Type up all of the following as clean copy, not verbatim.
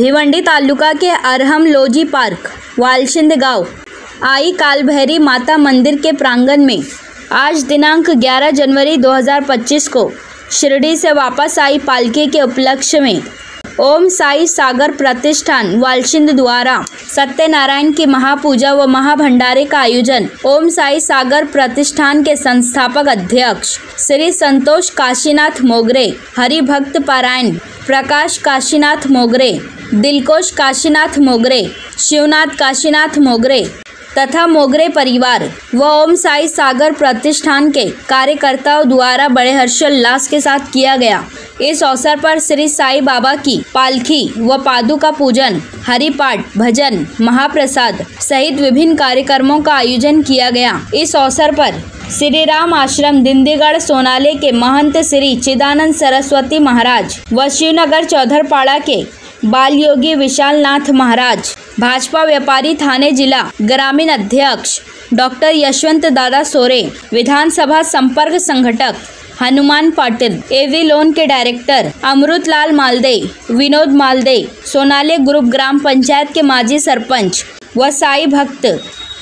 भिवंडी तालुका के Arham लोजी park वालशिंद गांव आई कालभैरी माता मंदिर के प्रांगण में आज दिनांक 11 जनवरी 2025 को शिरडी से वापस आई पालकी के उपलक्ष्य में ओम साई सागर प्रतिष्ठान वालशिंद द्वारा सत्यनारायण की महापूजा व महाभंडारे का आयोजन ओम साई सागर प्रतिष्ठान के संस्थापक अध्यक्ष श्री संतोष काशीनाथ मोगरे, हरिभक्त पारायण प्रकाश काशीनाथ मोगरे, दिलकोश काशीनाथ मोगरे, शिवनाथ काशीनाथ मोगरे तथा मोगरे परिवार व ओम साई सागर प्रतिष्ठान के कार्यकर्ताओं द्वारा बड़े हर्षोल्लास के साथ किया गया। इस अवसर पर श्री साई बाबा की पालकी व पादुका पूजन, हरिपाठ, भजन, महाप्रसाद सहित विभिन्न कार्यक्रमों का आयोजन किया गया। इस अवसर पर श्री राम आश्रम दिंदीगढ़ सोनाले के महंत श्री चिदानंद सरस्वती महाराज व शिवनगर चौधरपाड़ा के बाल योगी विशाल नाथ महाराज, भाजपा व्यापारी थाने जिला ग्रामीण अध्यक्ष डॉक्टर यशवंत दादा सोरे, विधानसभा संपर्क संगठक हनुमान पाटिल, एवी लोन के डायरेक्टर अमृतलाल मालदे, विनोद मालदे, सोनाले ग्रुप ग्राम पंचायत के माजी सरपंच व साई भक्त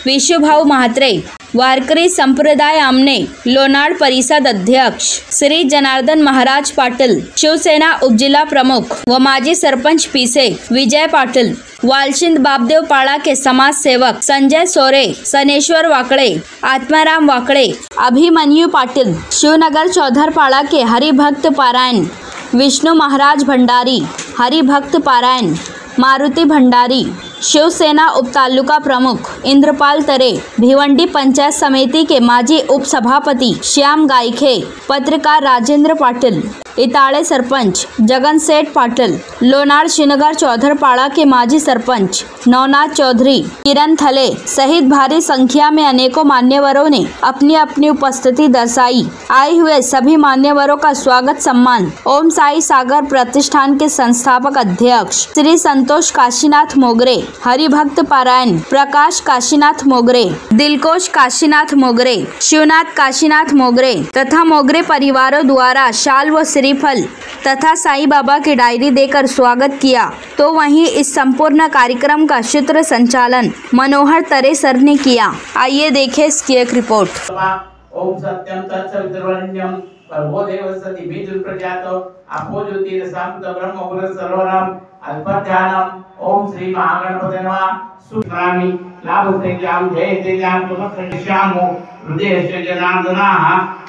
विशुभाऊ महात्रे, वारकरी संप्रदाय आमने लोनाड़ परिषद अध्यक्ष श्री जनार्दन महाराज पाटिल, शिवसेना उपजिला प्रमुख व माजी सरपंच पीसे विजय पाटिल, वालशिंद बापदेव पाड़ा के समाज सेवक संजय सोरे, सनेश्वर वाकड़े, आत्माराम वाकड़े, अभिमन्यु पाटिल, शिवनगर चौधरपाड़ा के हरिभक्त पारायण विष्णु महाराज भंडारी, हरिभक्त पारायण मारुति भंडारी, शिवसेना उप तालुका प्रमुख इंद्रपाल तरे, भिवंडी पंचायत समिति के माजी उप सभापति श्याम गायखे, पत्रकार राजेंद्र पाटिल, इताड़े सरपंच जगन सेठ पाटिल, लोनाड़ शिवनगर चौधरपाड़ा के माजी सरपंच नवनाथ चौधरी, किरण थले सहित भारी संख्या में अनेकों मान्यवरों ने अपनी अपनी उपस्थिति दर्शाई। आए हुए सभी मान्यवरों का स्वागत सम्मान ओम साई सागर प्रतिष्ठान के संस्थापक अध्यक्ष श्री संतोष काशीनाथ मोगरे, हरिभक्त पारायण प्रकाश काशीनाथ मोगरे, दिलकोश काशीनाथ मोगरे, शिवनाथ काशीनाथ मोगरे तथा मोगरे परिवारों द्वारा शाल व श्रीफल तथा साईं बाबा की डायरी देकर स्वागत किया। तो वहीं इस संपूर्ण कार्यक्रम का सूत्र संचालन मनोहर तरे सर ने किया। आइए देखें इसकी एक रिपोर्ट। ओम सत्यम तत्सवितुर्वरेण्यं भर्गो देवस्य धीमहि प्रचोदयात् अपो ज्योतिरसामृत ब्रह्म गुरु सर्वनाम अल्पध्यानम ओम श्री महागणपते नमः। सुनामि लाभसेज्याम जयतेज्याम पुत्रश्यामो हृदयस्य जनार्दनाः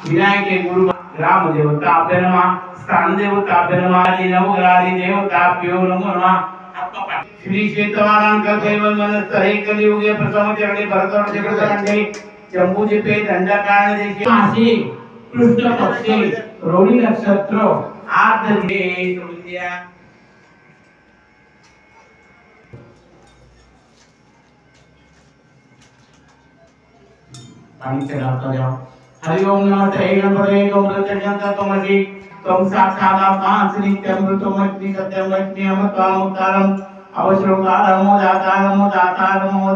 विनायके गुरु ग्राम देवताभ्यो नमः, स्थान देवताभ्यो नमः, नवग्रहादि देवताभ्यो नमो नमः। श्री श्वेतवारां कल्पैवं मनस्तरे कलियुगे प्रथम चरणे भरतवर्षे प्रचंडे जम्बूद्वीपे दंडकारण्य देशे मासी कृष्ण पक्षे रोहिणी नक्षत्र आर्द्रदिने संध्या पानी चढ़ाता जाओ। हरि ओम नमस्ते गणपते ओम प्रत्यक्षं तमसि त्वं साक्षात् नित्यमृतमग्नि सत्यमग्नि अमृतमोत्तारम् अवश्रोकारमो दातारमो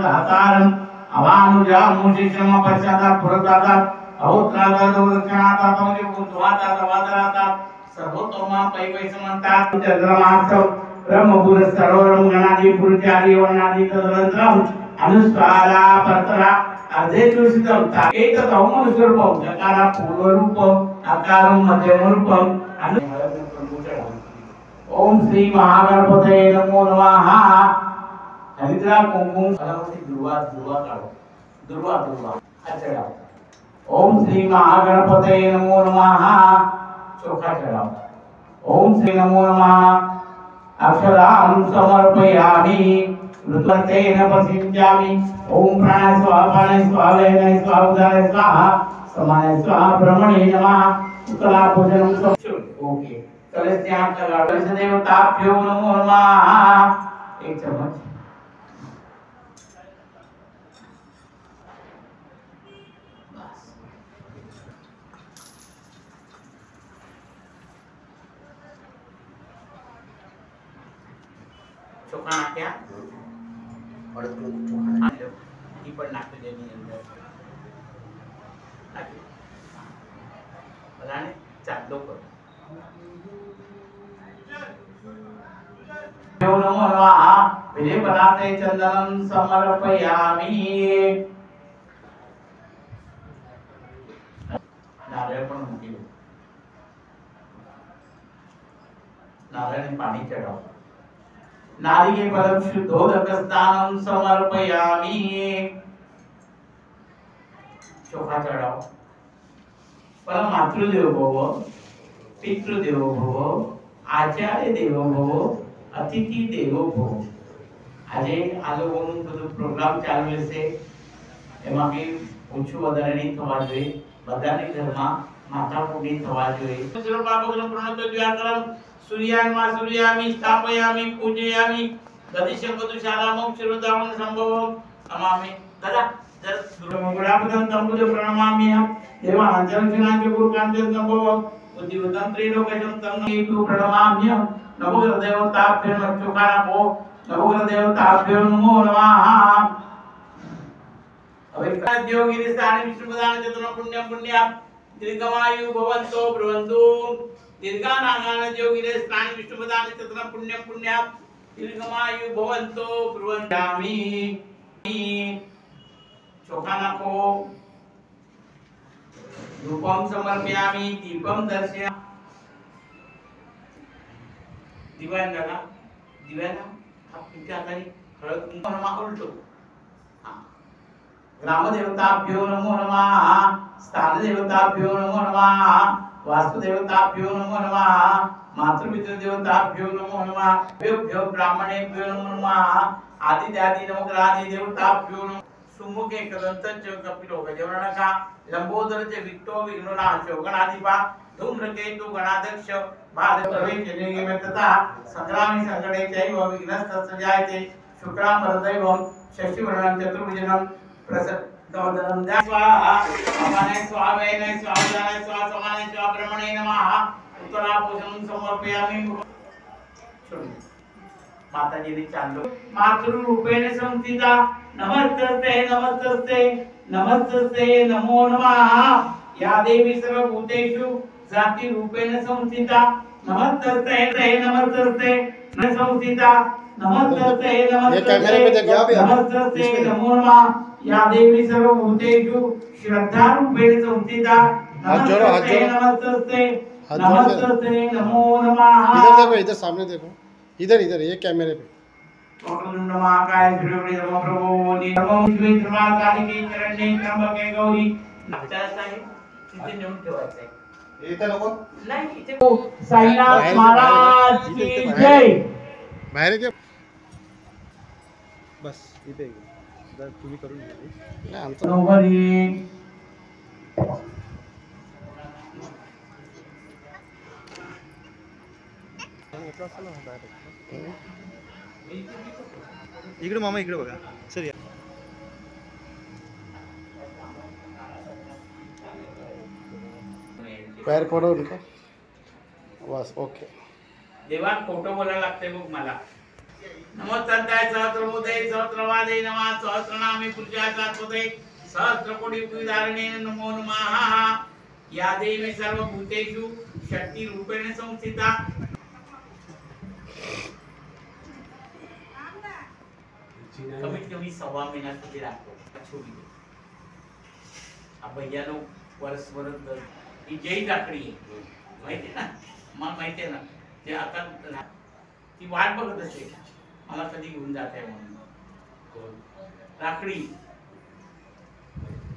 दातारम् अवानुजामुषिषम पश्चात् पुरदातात् अहोत्रादात् दक्षिणातात् तमोद्वातात् वादरातात् सर्वोत्तमं पैवैसमन्तात् चन्द्रमासं ब्रह्मपुर सरोवरं गणादि पुरुषादि वर्णादि तदनन्तरम् अनुस्वारा परतरा अर्धेतुसितम एतत् औमनस्वरूपं जकारा पूर्वरूपम् आकारं मध्यमरूपम् ओम श्री महागणपते नमो नमः। हरिद्रा कुमकुम सरस्वती दुर्वा काढो दुर्वा चढ़ाओ। ओम श्री महागणपते नमो नमः। चोखा चढ़ाओ। ओम श्री नमो नमः। अक्षरां समर्पयामि ऋतुतेन पसिंजामि। ओम प्राणाय स्वाहा व्यानाय स्वाहा उदानाय स्वाहा समानाय स्वाहा ब्रह्मणे नमः। कला पूजनं ओके कलश ध्यान करा कलश देवताभ्यो नमो नमः। एक चम्मच चोखा क्या और चोखा ही पर नाक देनी अंदर बनाने चांदो पर नमो नमः। फलाते चंदनं समर्पयामि। नारळ पण उमटी नारायण पाणी चढ़ाओ। नारिके फलम शुद्धोदक स्नानम समर्पयामि। चोखा चढ़ाओ। परम मातृदेव भव, पितृदेव भव, आचार्य देव भव, अतिथि देव भव। આજે આ લોકોનું બધું પ્રોગ્રામ ચાલુ છે એમાં કે ઓછું વધારે નહીં થવા જોઈએ, બધાને ઘરમાં માતા પૂજન થવા જોઈએ। સર્વપાપગ્રહ પ્રણતો દ્વ્યાકરમ सूर्यान्मा सूर्यामि स्थापयामि पूजयामि गदिशंकतु शालामं शिरोधावनं संभवं नमामि। दादा जर गुरुमुगुडापदं तंबुज प्रणमामि। देवांचरक्षणांच गुरुकांचन संभवं बुद्धिवतं त्रिलोकजं तं हेतु प्रणमामि। नमो देवताभ्यो नमो नमो देवताभ्यो नमो नमः। अभिक्राद्यो गिरिस्थाने विष्णुपदान चतुर्न पुण्यं पुण्यात् दीर्घमायु भवन्तो ब्रुवन्तु। दीर्घानागान योगिरे स्नान विष्णुपदान चतुर्न पुण्यं पुण्यात् दीर्घमायु भवन्तो ब्रुवन्तामि। चोखा नाखो धूपं समर्पयामि दीपं दर्शयामि। दिव्यान दादा दिव्यान आप तुमच्या हाताने हळद कुंकू उलटो। ग्रामदेवताभ्यो नमो नमः। स्थानदेवताभ्यो नमो नमः। वास्तुदेवताभ्यो नमो नमः। मातृपितृदेवताभ्यो नमो नमः। भ्यो ब्राह्मणेभ्यो नमो नमः। आदित्यादि नवग्रहादि देवताभ्यो नमः। सुमुखे कदंतच कपिलो गजवर्णका लंबोदरच विक्तो विघ्ननाशो गणाधिपा धूम्रकेतु गणाध्यक्ष भाद्रवे तथा संग्रामी संकटे चैव विघ्नस्तस्य जायते। शुक्रांबरदैवं शशिवर्णं चतुर्भुजनं प्रसन्नवदनं स्वाहा। अपाने स्वावेने स्वावदाने स्वासमाने स्वाब्रह्मणे नमः। उत्तराभूषणं समर्पयामि। माताजी ने चांदो मातृ रूपेण संस्थिता नमस्ते नमस्ते नमस्ते नमो नमः। या देवी सर्वभूतेषु जाति रूपेण संस्थिता नमस्ते नमस्ते न संस्थिता नमस्ते नमस्ते नमो नमः। या देवी सर्वभूतेषु श्रद्धा रूपेण संस्थिता नमस्ते नमस्ते नमो नमः। इधर देखो, इधर सामने देखो, इधर इधर ये कैमरे पे। महाकाय नमो प्रभो नमो कालिके चरणे त्र्यंबके गौरी। नाचायचं आहे तिथे नेऊन ठेवायचं आहे। इथे नको नाही इथे। साईनाथ महाराज की जय। बाहेर घे बस इथे तुम्ही करून घ्या ना आमचं नोबडी इकडे मामा इकडे बघा सर या। पैर पडो उनका बस ओके। देवा फोटो बोलायला लागते बघ मला। नमो तद्दाय सहस्रमुदय सहस्रवादे नमः। सहस्रनामे पुरुषाय तद्वदे सहस्रकोटि पुरीधारणे नमो नमः। या देवी सर्वभूतेषु शक्ति रूपेण संस्थिता। कमीत कमी 1.25 महिन्यासाठी राखतो छोटी भैयानो परस्परत ही जय राखडी माहिती ना मला माहिती आहे ना ते आता ती वाट बघत असते मला कधी घेऊन जात आहे म्हणून। राखडी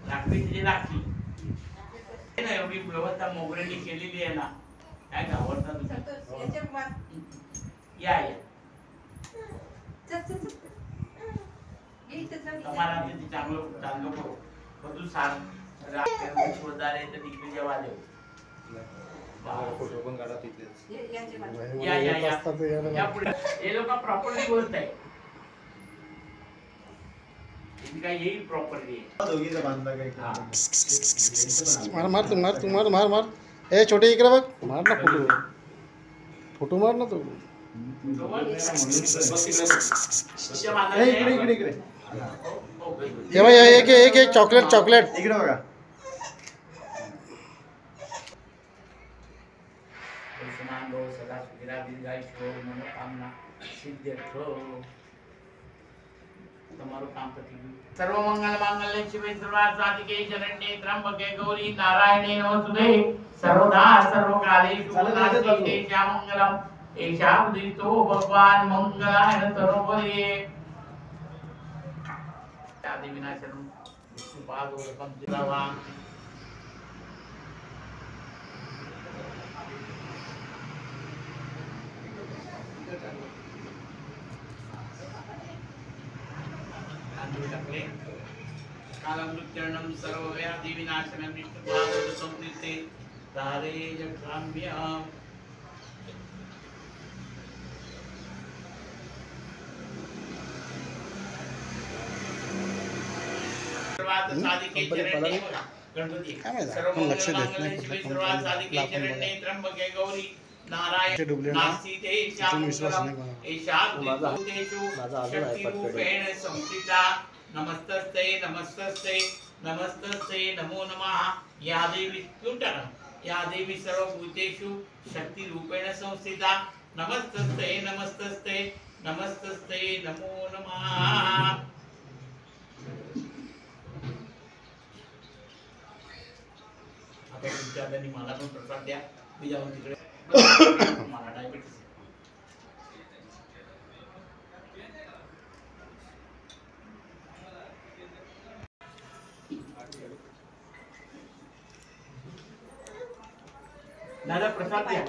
राखडी तिची राखी ना एवढी व्यवस्था मोगऱ्यांनी केलेली आहे ना काय आवडतात या या તમારા તે ચાંગલો ચાંગલો કરો બધું સારું રાખ વધારે તો દીકરી જવા દે फोटो पण काढा तिथले या पुढे हे लोक प्रॉपर्टी बोलताय इनका यही प्रॉपर्टी है दोघीचा बांधला काय मार मार मार ए छोटे इकडे बघ मार ना फोटो फोटो मार ना तू इकडे इकडे इकडे तेव्हा एक एक एक चॉकलेट चॉकलेट इकडे बघा। सदा सुखिरा दीर्घायुष्य मनोकामना सिद्ध्यर्थो। તમારું કામ પતી ગયું. સર્વમંગલ માંગલ્ય શિવે સર્વાર્થ સાધિકે શરણ્યે ત્ર્યંબકે ગૌરી નારાયણે નમોસ્તુતે સર્વદા સર્વકાલેષુ નાસ્તિ શ્યામંગલમ એષા ઉદિતો ભગવાન મંગલાય તરોપરિયે આદિ વિનાશનમ વિષ્ણુપાદો પંચલાવા कालमृत्युर्णं सर्वव्याधि विनाशनं विष्णुपादो संनिते तारे जक्षाम्यहम् सर्वात साधिके चरणे गणपति सर्वात साधिके चरणे त्र्यंबके गौरी नारायण नास्तिते श्यामंगलम एषा भूतेषु शक्ति रूपेण संस्थिता नमस्तस्ते नमस्तस्ते नमस्तस्ते नमो नमः या देवी क्यूटन या देवी सर्वभूतेषु शक्ति रूपेण संस्थिता नमस्तस्ते नमस्तस्ते नमस्तस्ते नमो नमः आता तुमच्या हाताने मला पण प्रसाद द्या मी जाऊन तिकडे मला डायबिटीस दादा प्रसाद द्या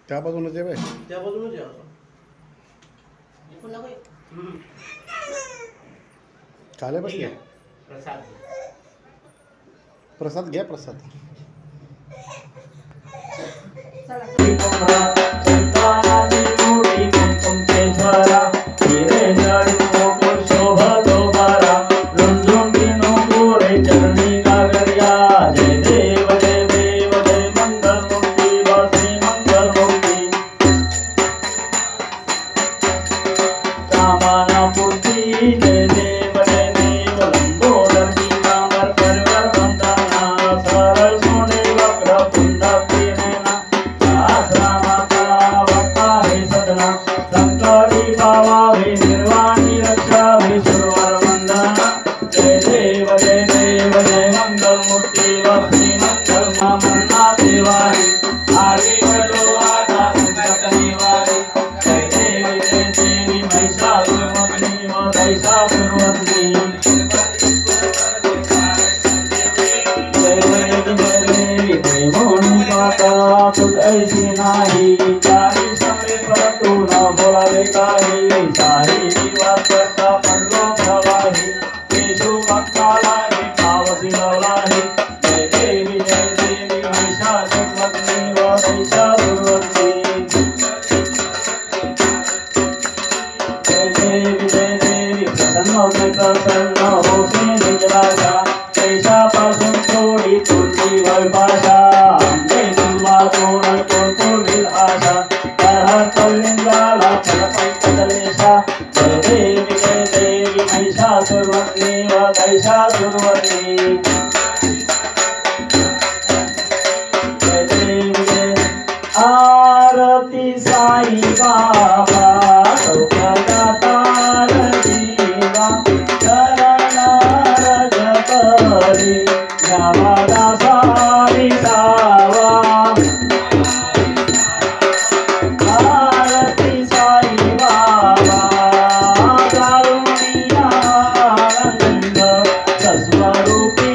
त्या बाजूने दे बाई त्या बाजूला द्या खाले बस घ्या प्रसाद प्रसाद घ्या प्रसाद ऐसी नाही काही समरे परंतु न बोलावे काही सारी विवाद करता पडलो प्रवाही येशू भक्ताला पावसी लावलाही जय देवी महिषासुरमर्दिनी व महिषासुरमर्दिनी जय देवी प्रसन्न होते निजराजा पैशापासून थोडी तुझी वैभाषा आरती साई बाबा जीवा शरण रजपरी नवदा सारी सावा आरती साई बाबा कारुण्यानंद सस्वरूपी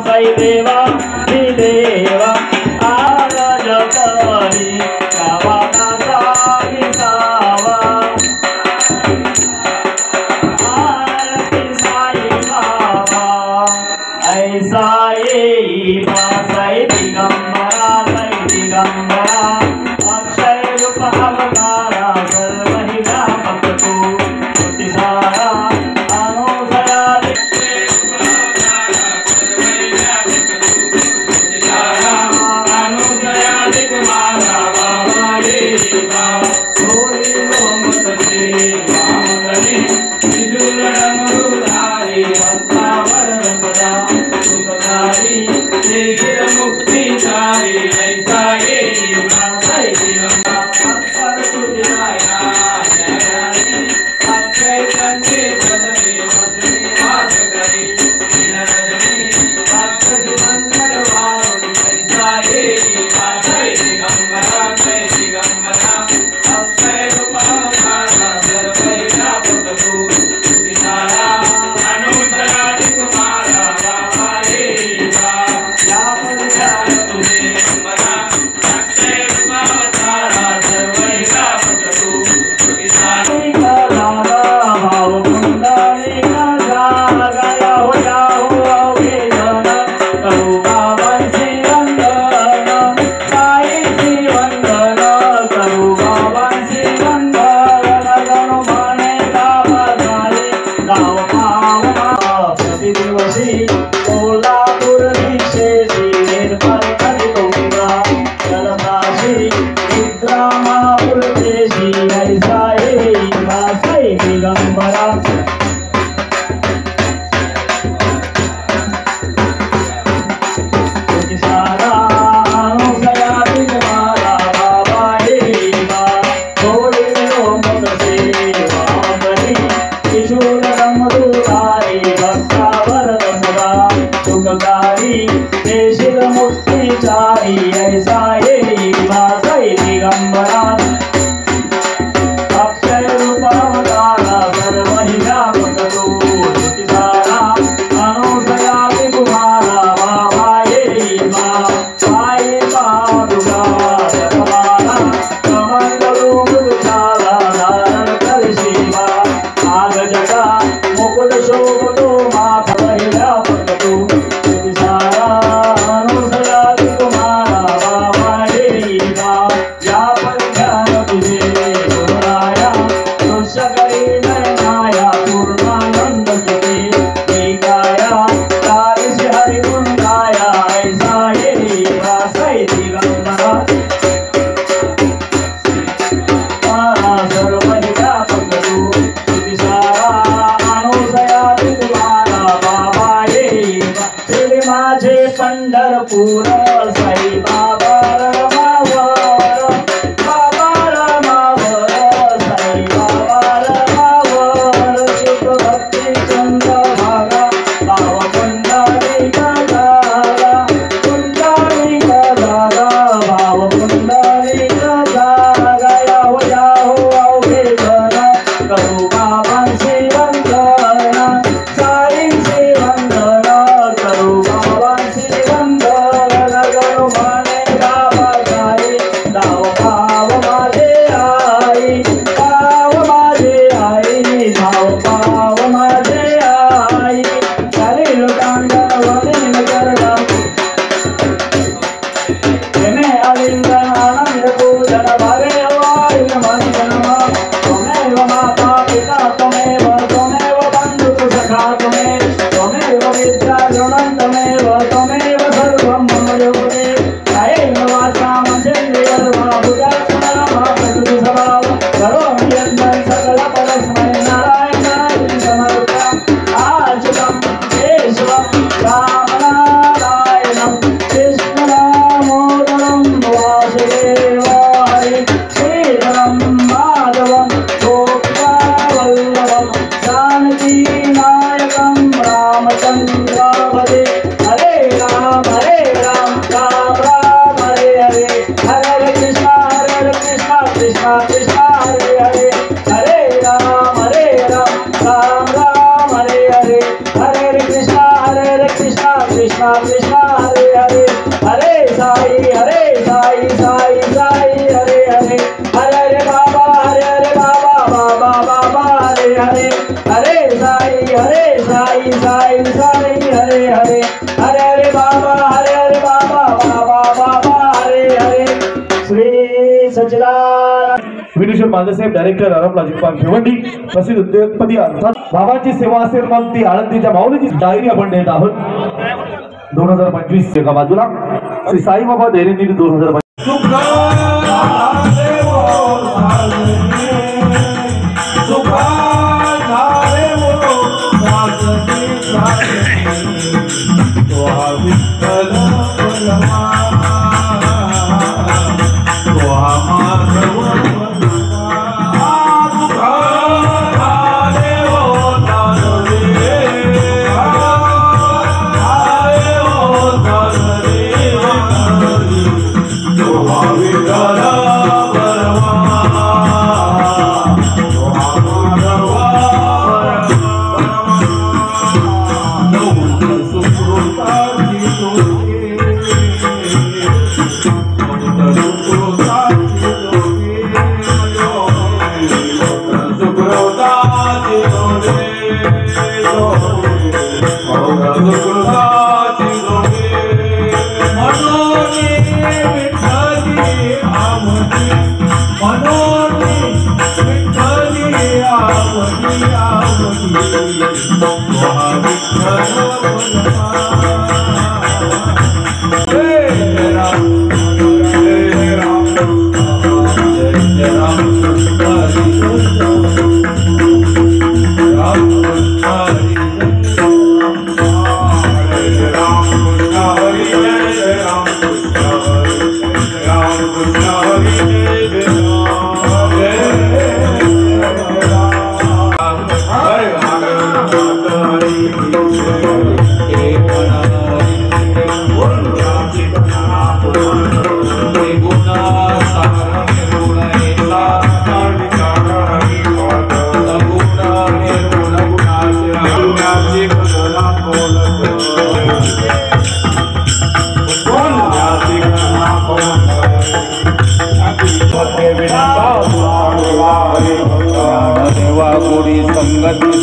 साई देवा देवा आरज करी गावा दासा विसावा आरती साई बाबा ऐसा ये साई दिगंबरा अक्षय रूप अवतारा सर्वहि व्यापक तू सारा अनुसया पंढरपूर साई बाबा रमावर साई बाबा रमावर शुद्ध भक्ती चंद भागा भाव पुंडरी जागा भाव पुंडरी जागा याहो याहो अवघे जन करू बाबांची वंदना साईंची वंदना करू बाबांची त्वमेव सर्वं कृष्णा हरे हरे हरे साई साई साई हरे हरे हरे बाबा बाबा बाबा हरे हरे हरे साई साई साई हरे हरे हरे बाबा बाबा बाबा हरे हरे श्री सच्चिदानंद विनिश्वर मांजरसाहेब डायरेक्टर आरामराजे पार्क भिवंडी प्रसिद्ध उद्योगपती अर्थात बाबाची सेवा असेल मग ती आळंदीच्या माऊलीची डायरी आपण देत आहोत 2025 एका बाजूला श्री साईबाबा दैनंदिन 2025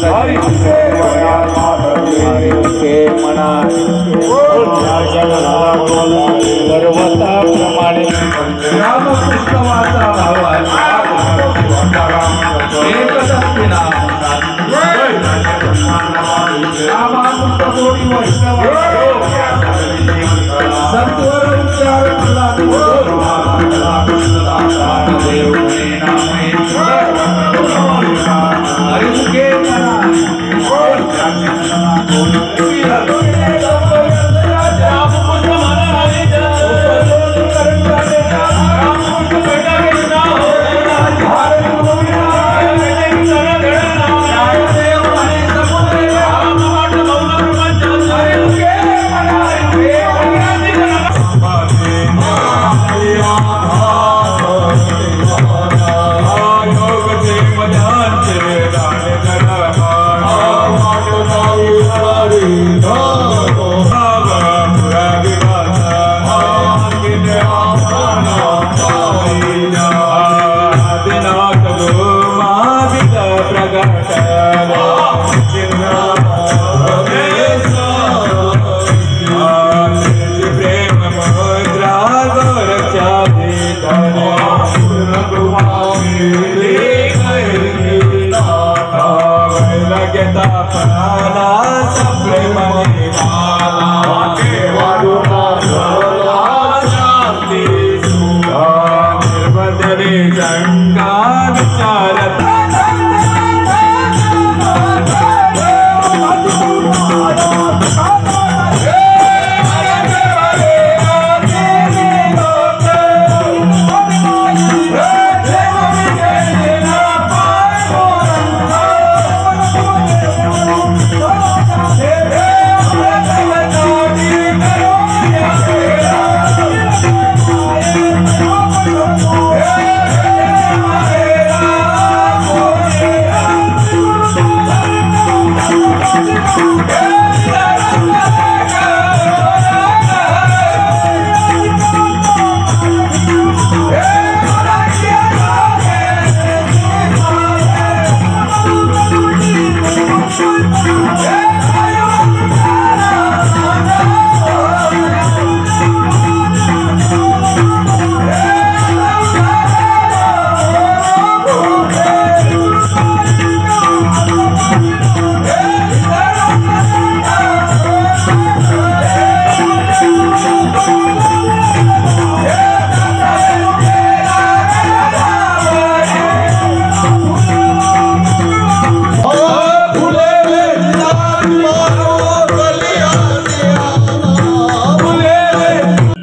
हरे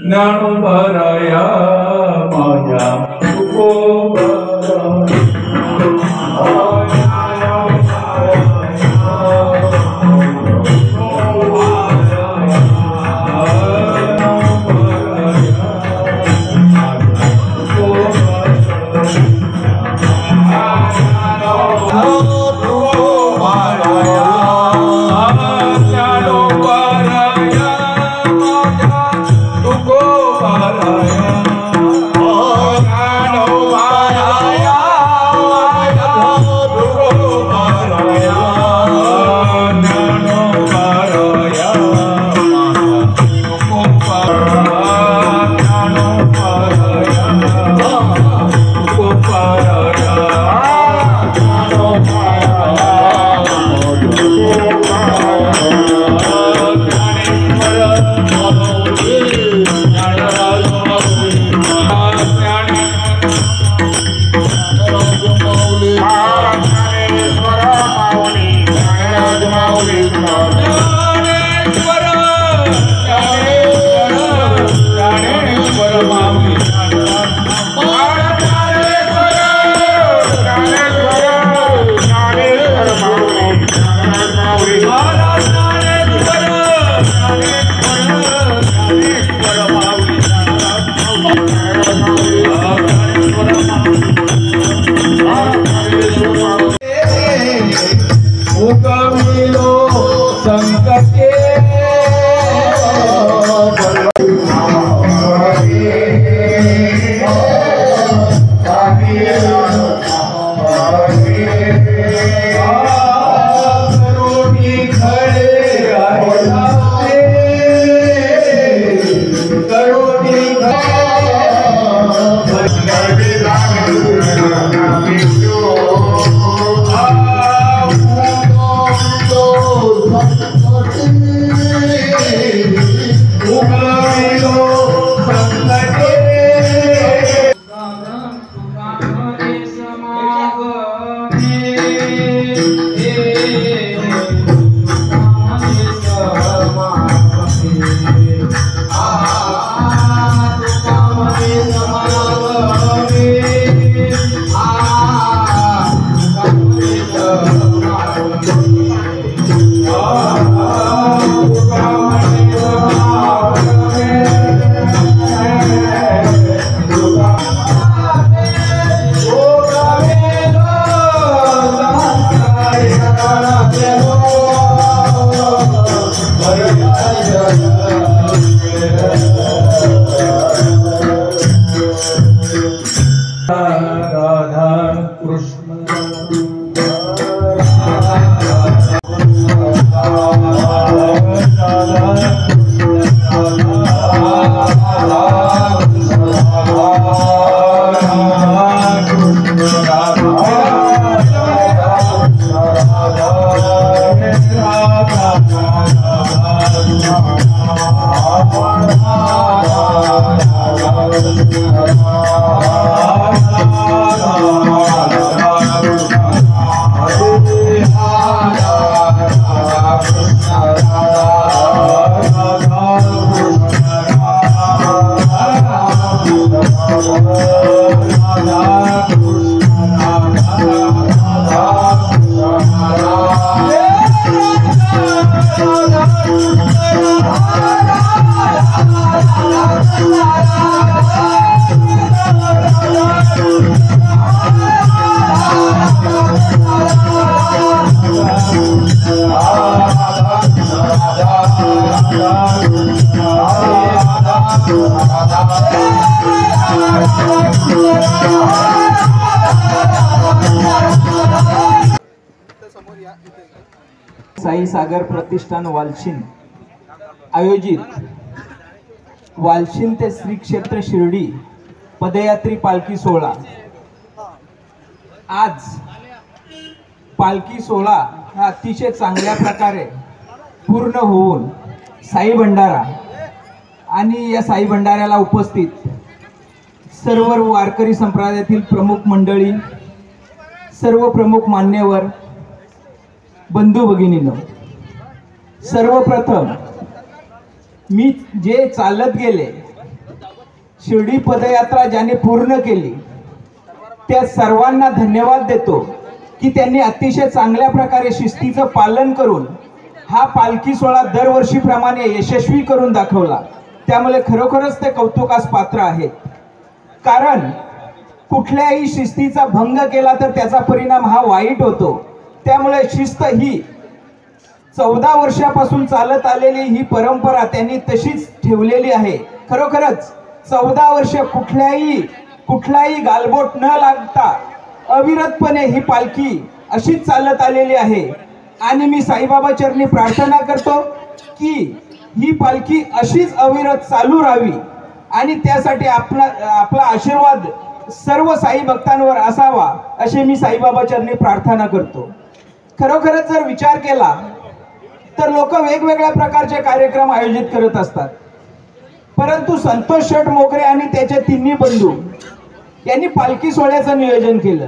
ज्ञानोबाराया माझ्या साई सागर प्रतिष्ठान वालशिंद आयोजित वालशिंद ते श्री क्षेत्र शिर्डी पदयात्री पालखी सोहळा। आज पालखी सोहळा हा अतिशय चांगल्या प्रकारे पूर्ण होऊन साई भंडारा आणि या साई भंडाऱ्याला उपस्थित सर्व वारकरी संप्रदायातील प्रमुख मंडळी, सर्व प्रमुख मान्यवर, बंधू भगिनींनो, सर्वप्रथम मी जे चालत गेले शिर्डी पदयात्रा ज्यांनी पूर्ण केली त्या सर्वांना धन्यवाद देतो की त्यांनी अतिशय चांगल्या प्रकारे शिस्तीचं पालन करून हा पालखी सोहळा दरवर्षीप्रमाणे यशस्वी करून दाखवला। त्यामुळे खरोखरच ते कौतुकास पात्र आहेत, कारण कुठल्याही शिस्तीचा भंग केला तर त्याचा परिणाम हा वाईट होतो। त्यामुळे शिस्त ही 14 वर्षापासून चालत आलेली ही परंपरा त्यांनी तशीच ठेवलेली आहे। खरोखरच 14 वर्ष कुठलाही गालबोट न लागता अविरतपणे ही पालखी अशीच चालत आलेली आहे आणि मी साईबाबा चरणी प्रार्थना करतो की ही पालखी अशीच अविरत चालू राहावी आणि त्यासाठी आपला आशीर्वाद सर्व साई भक्तांवर असावा असे मी साईबाबा चरणी प्रार्थना करतो। खरोखरच जर विचार केला तर लोक वेगवेगळ्या प्रकारचे कार्यक्रम आयोजित करत असतात, परंतु संतोष शेठ मोगरे आणि त्याचे तिन्ही बंधू यांनी पालखी सोहळ्याचं नियोजन केलं।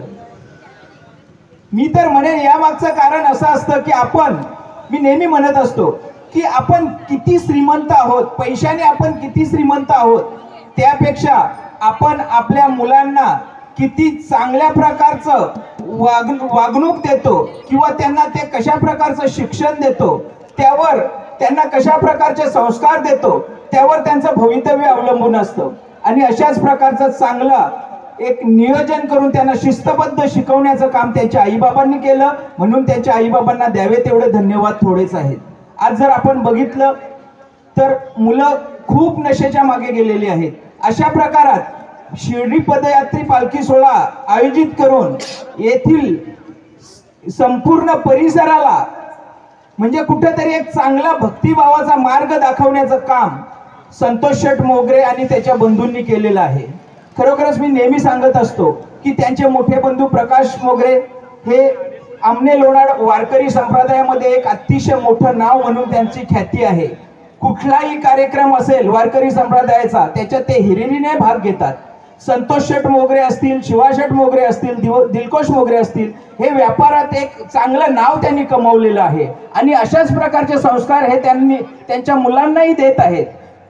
मी तर म्हणेन यामागचं कारण असं असतं की मी नेहमी म्हणत असतो की आपण किती श्रीमंत आहोत, पैशाने आपण किती श्रीमंत आहोत, त्यापेक्षा आपण आपल्या मुलांना किती चांगल्या प्रकारचं वागणूक देतो किंवा त्यांना ते कशा प्रकारचं शिक्षण देतो, त्यावर त्यांना कशा प्रकारचे संस्कार देतो त्यावर त्यांचं भवितव्य अवलंबून असतं। आणि अशाच प्रकारचं चांगलं एक नियोजन करून त्यांना शिस्तबद्ध शिकवण्याचं काम त्यांच्या आईबाबांनी केलं, म्हणून त्यांच्या आईबाबांना द्यावे तेवढे धन्यवाद थोडेच आहेत। आज जर आपण बघितलं तर मुलं खूप नशेच्या मागे गेलेली आहेत। अशा प्रकारात शिर्डी पदयात्री पालखी सोहळा आयोजित करून येथील संपूर्ण परिसराला म्हणजे कुठेतरी एक चांगला भक्तिभावाचा मार्ग दाखवण्याचं काम संतोष शेठ मोगरे आणि त्याच्या बंधूंनी केलेलं आहे। खरोखरच मी नेहमी सांगत असतो की त्यांचे मोठे बंधू प्रकाश मोगरे हे आमने लोणाड वारकरी संप्रदायामध्ये एक अतिशय मोठं नाव म्हणून त्यांची ख्याती आहे। कुठलाही कार्यक्रम असेल वारकरी संप्रदायाचा त्याच्यात ते हिरिरीने भाग घेतात। संतोष शेठ मोगरे असतील, शिवाशेठ मोगरे असतील, दिलकोश मोगरे असतील, हे व्यापारात एक चांगलं नाव त्यांनी कमावलेलं आहे आणि अशाच प्रकारचे संस्कार हे त्यांनी त्यांच्या मुलांनाही देत आहेत।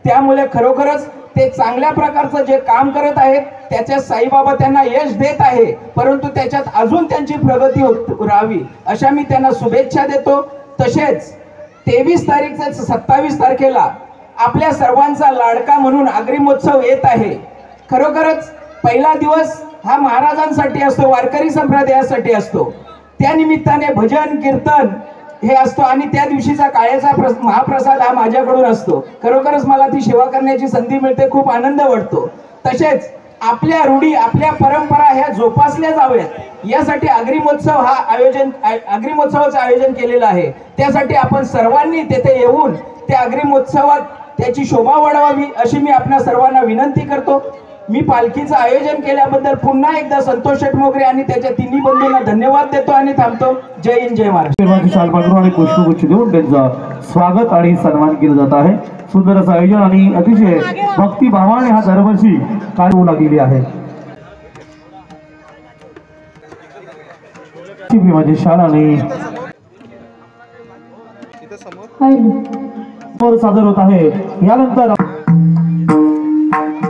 त्यामुळे खरोखरच ते चांगल्या प्रकारचं जे काम करत आहेत त्याच्यात साईबाबा त्यांना यश देत आहे, परंतु त्याच्यात अजून त्यांची प्रगती राहावी अशा मी त्यांना शुभेच्छा देतो। तसेच 23 तारीख ते 27 तारखेला आपल्या सर्वांचा लाडका म्हणून अग्रिमोत्सव येत आहे। खरोखरच पहिला दिवस हा महाराजांसाठी असतो, वारकरी संप्रदायासाठी असतो, त्या निमित्ताने भजन कीर्तन हे असतो आणि त्या दिवशीचा काळ्याचा महाप्रसाद हा माझ्याकडून असतो। खरोखरच मला ती सेवा करण्याची संधी मिळते, खूप आनंद वाटतो। तसेच आपल्या रूढी आपल्या परंपरा ह्या जोपासल्या जाव्यात यासाठी अग्रिमोत्सवाचं आयोजन केलेलं आहे। त्यासाठी आपण सर्वांनी तेथे येऊन त्या अग्रिमोत्सवात त्याची शोभा वाढवावी अशी मी आपल्या सर्वांना विनंती करतो। मी पालखीचं आयोजन केल्याबद्दल पुन्हा एकदा संतोष शेठ मोगरे आणि त्याच्या तिन्ही बंधूंना धन्यवाद देतो आणि थांबतो। जय हिंद, जय महाराष्ट्र। आणि पुष्पगुच्छ देऊन त्यांचं स्वागत आणि सन्मान केलं जात आहे। सुंदर असं आयोजन आणि अतिशय भक्तिभावाने हा दरवर्षी कार्य होऊ लागलेली आहे। माझी शाळा आणि सादर होत आहे। यानंतर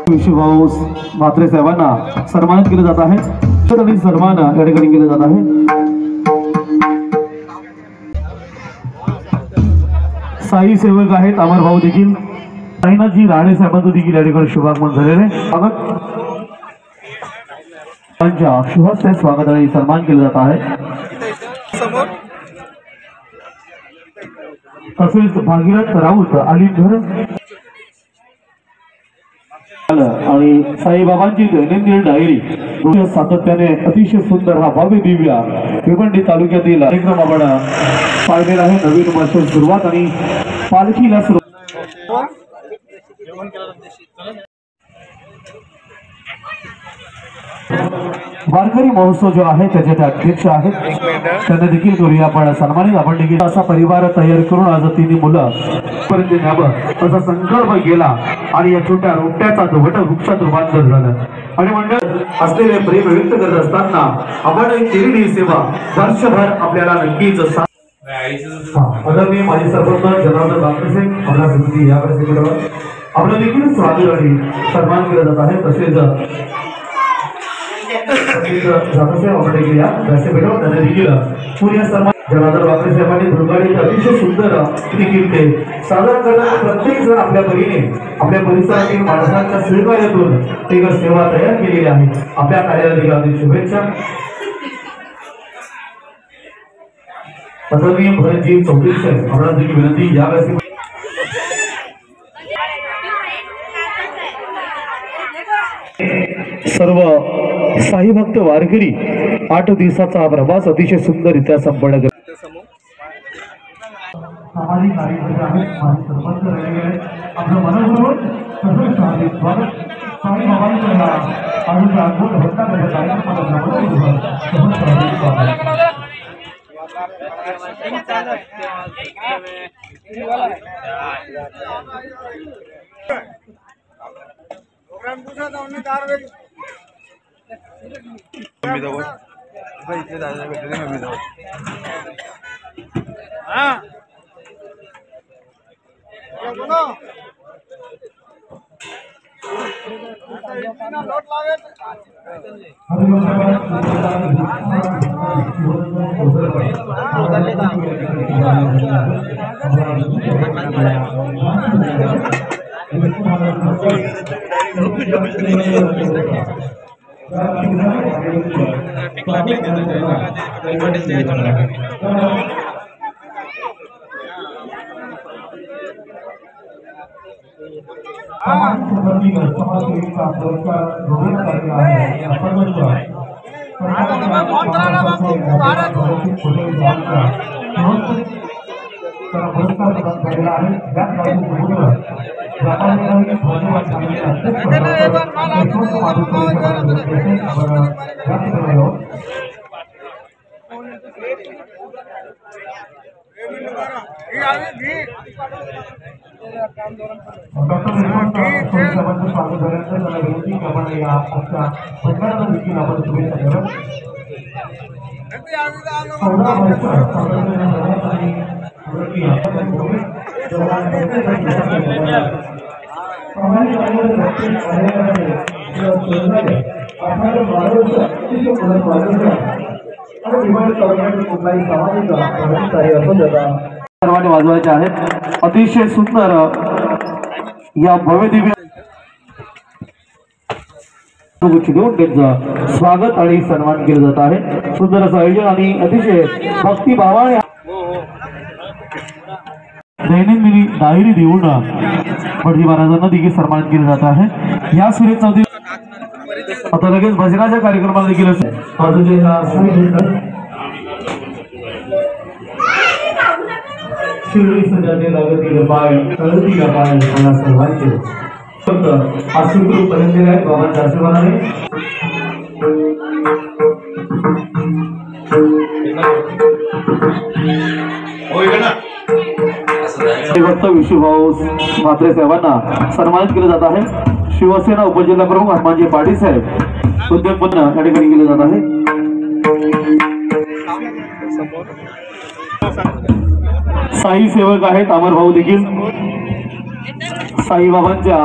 विश्वभाऊ म्हात्रे साहेबांना सन्मानित केलं जात आहे आणि सन्मान या ठिकाणी केलं जात आहे। साई सेवक आहेत अमर भाऊ देखील, साईनाथजी राणे साहेबांचं देखील या ठिकाणी शुभागमन झालेले स्वागत शुभस्य स्वागत आणि सन्मान केलं जात आहे। तसेच भागीरथ राऊत अलीघर आणि साईबाबांची दैनंदिन डायरी सातत्याने अतिशय सुंदर हा भव्य दिव्य भिवंडी तालुक्यातील कार्यक्रम आपण पाहिलेला आहे। नवीन वर्ष सुरुवात आणि पालखीला सुरुवात वारकरी महोत्सव जो आहे त्याचे ते अध्यक्ष आहेत, त्यांना देखील करूया आपण सन्मानित। आपण देखील असा परिवार तयार करून आज तिन्ही मुलं पर्यंत न्यावं असा संकल्प केला आणि या छोट्या रोपट्याचा तो वटवृक्षात रूपांतर झालं आणि मंडळ असलेले प्रेम व्यक्त करत असताना आपण केलेली सेवा वर्षभर आपल्याला नक्कीच आदरणीय माझे सरपंच जनार्दन बापरे आपला विनंती याकडे आपलं देखील स्वागत आणि सन्मान केला जात आहे. तसेच आपण देखील या व्यासपीठावर त्यांना देखील पुण्य सन्मान जनार्दन वाकरे साहेबांनी दुर्गाडीत अतिशय सुंदर कीर्ती सादर करताना प्रत्येक जण आपल्या परीने आपल्या परिसरातील माणसांच्या सहकार्यातून एक सेवा तयार केलेली आहे. आपल्या कार्याला देखील अनेक शुभेच्छा. आदरणीय भरतजी चौधरी साहेब आपल्याला देखील विनंती या व्यासपीठ सर्व साई भक्त वारकरी 8 दिवसाचा हा प्रवास अतिशय सुंदररित्या संपन्न करतात. सामाजिक कार्यकर्ते आहेत, माझे सरपंच राहिले आहेत. आपलं मनपूर्वक सर्व स्वागत. साई बाबांच्या आजच्या अद्भुत भक्ताच्या कार्यक्रमाला सर्वांनी वाजवायचे आहेत. अतिशय सुंदर या भव्य दिव्य घेऊन त्यांचं स्वागत आणि सन्मान केलं जात आहे. सुंदर असं आयोजन आणि अतिशय भक्तिभावाने दैनंदिनी डायरी देऊन भटजी महाराजांना देखील सन्मान केलं जात आहे. या सुरेश चौधरी आता लगेच भजनाच्या कार्यक्रमाला देखील शिर्डी सजाने लागतील पाय कळती का पाय मला सर्वांचे आज सुखरूप पर्यंत आहे बाबांच्या आशीर्वादाने. विशुभाऊ म्हात्रे साहेबांना सन्मानित केलं जात आहे. शिवसेना उपजिल्हा प्रमुख हनुमानजी पाटील साहेब उद्योगपती या ठिकाणी केले जात आहे. साई सेवक आहेत अमर भाऊ देखील साईबाबांच्या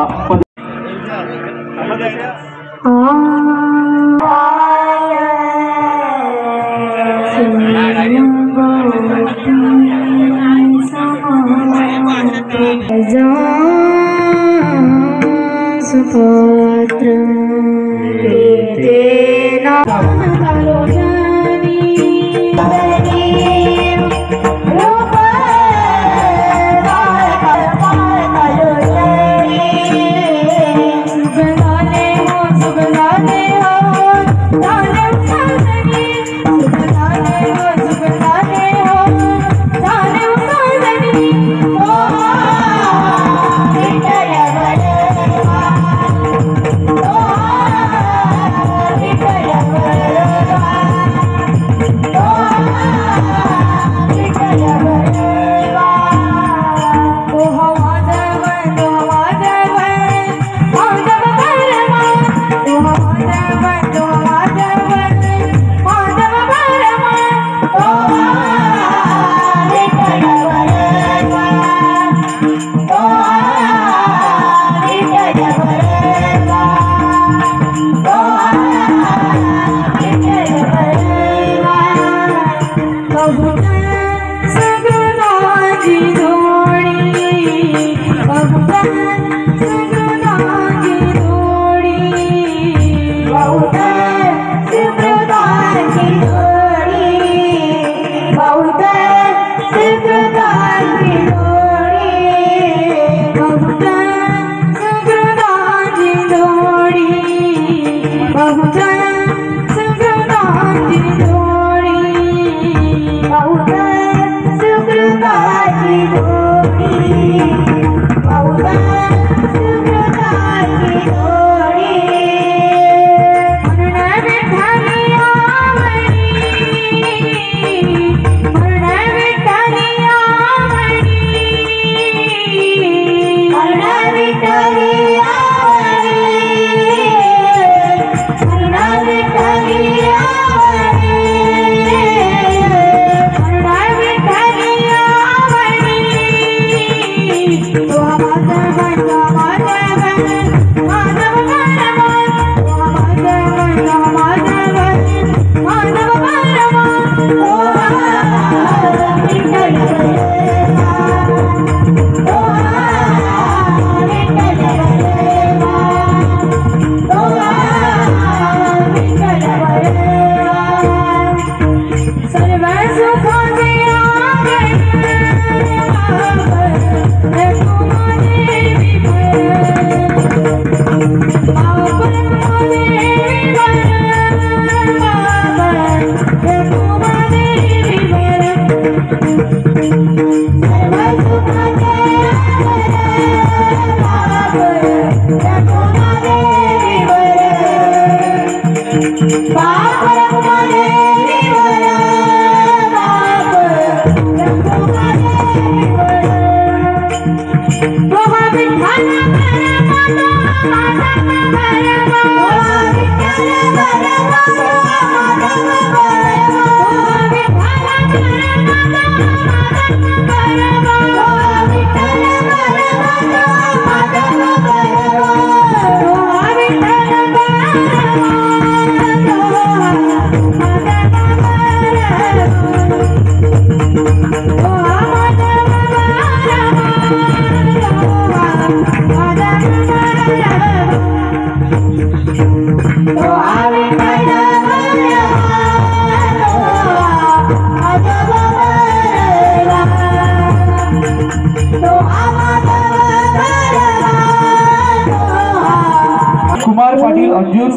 कुमार पाटील अंजूर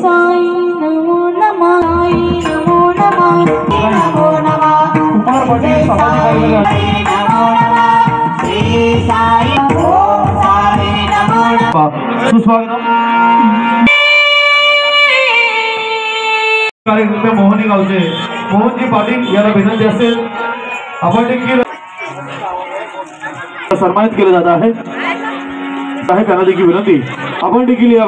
कुमार पाटील सामाजिक सुस्वागत कार्यक्रम मोहनी गावचे मोहनजी पाटील याला विनंती असेल आपण देखील सन्मानित केले जात आहे त्यांना देखील विनंती आपण देखील या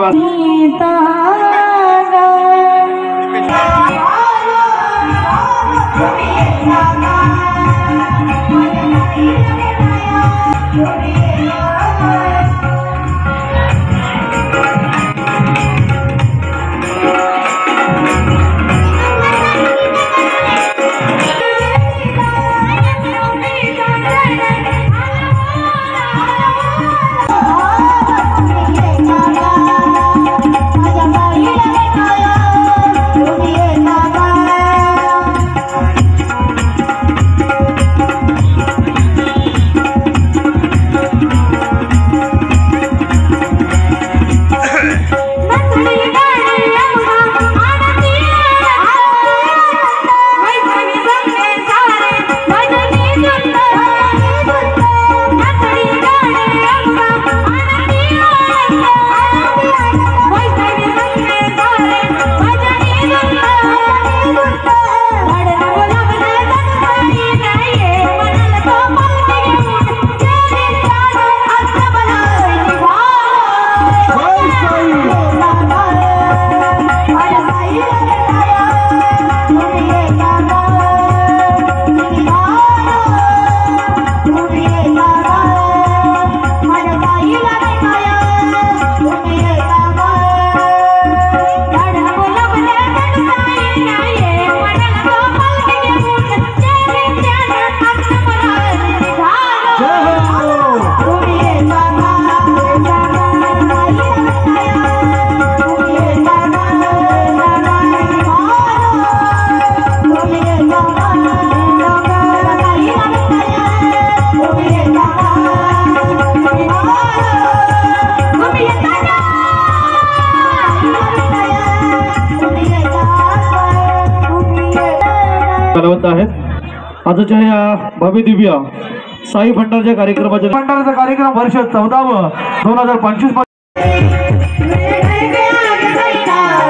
आहेत आजच्या या भव्य दिव्य साई भंडारच्या भंडाराचा कार्यक्रम वर्ष 14व 2025 मेरे घर के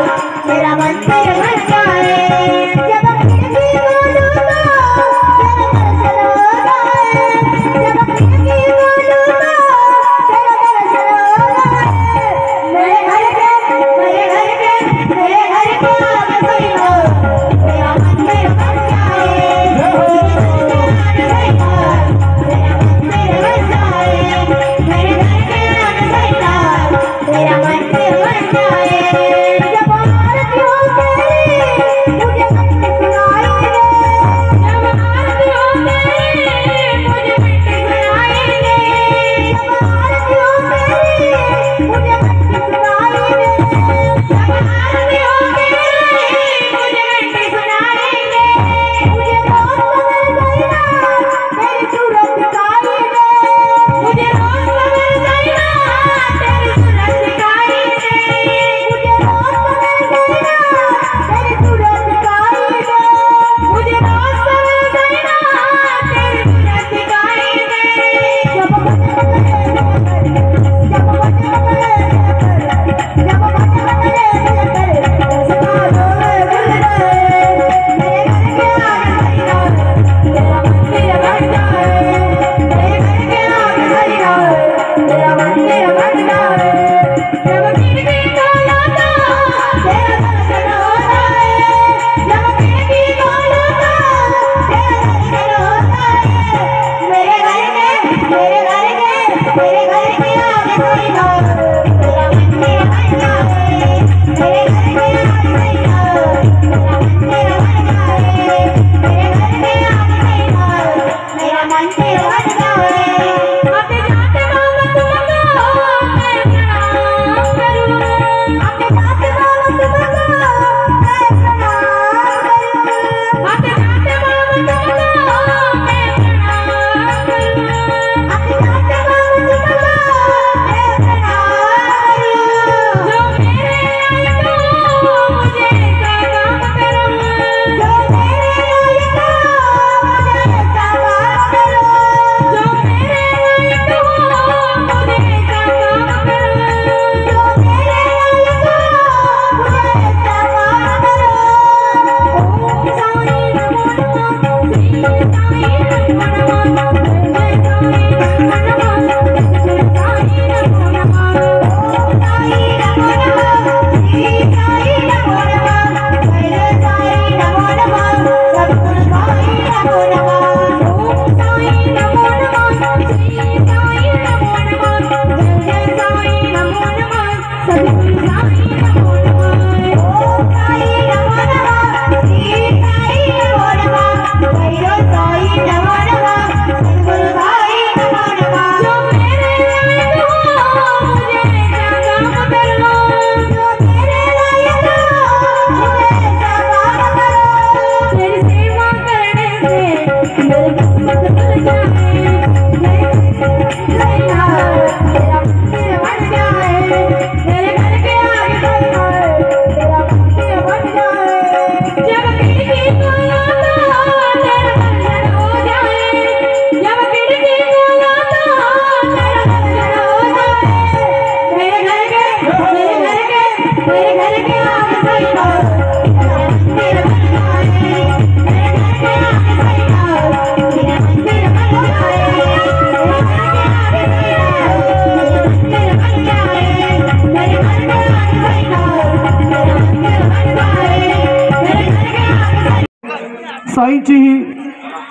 साईंचीही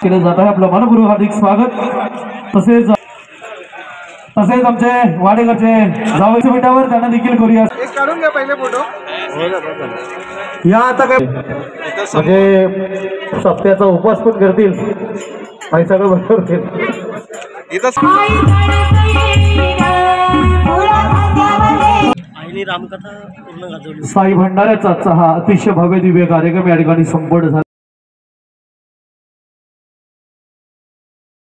केलं जात आहे। आपलं मनपूर्वक हार्दिक स्वागत। तसेच आमचे वाडेकरचे जावईच्या बेटावर त्यांना देखील करूया। काढून घ्या पहिले फोटो। या आता काय म्हणजे सप्त्याचा उपवास पण करतील आणि सगळं बरोबर साई भंडाऱ्याचा हा अतिशय भव्य दिव्य कार्यक्रम या ठिकाणी संपन्न झाला।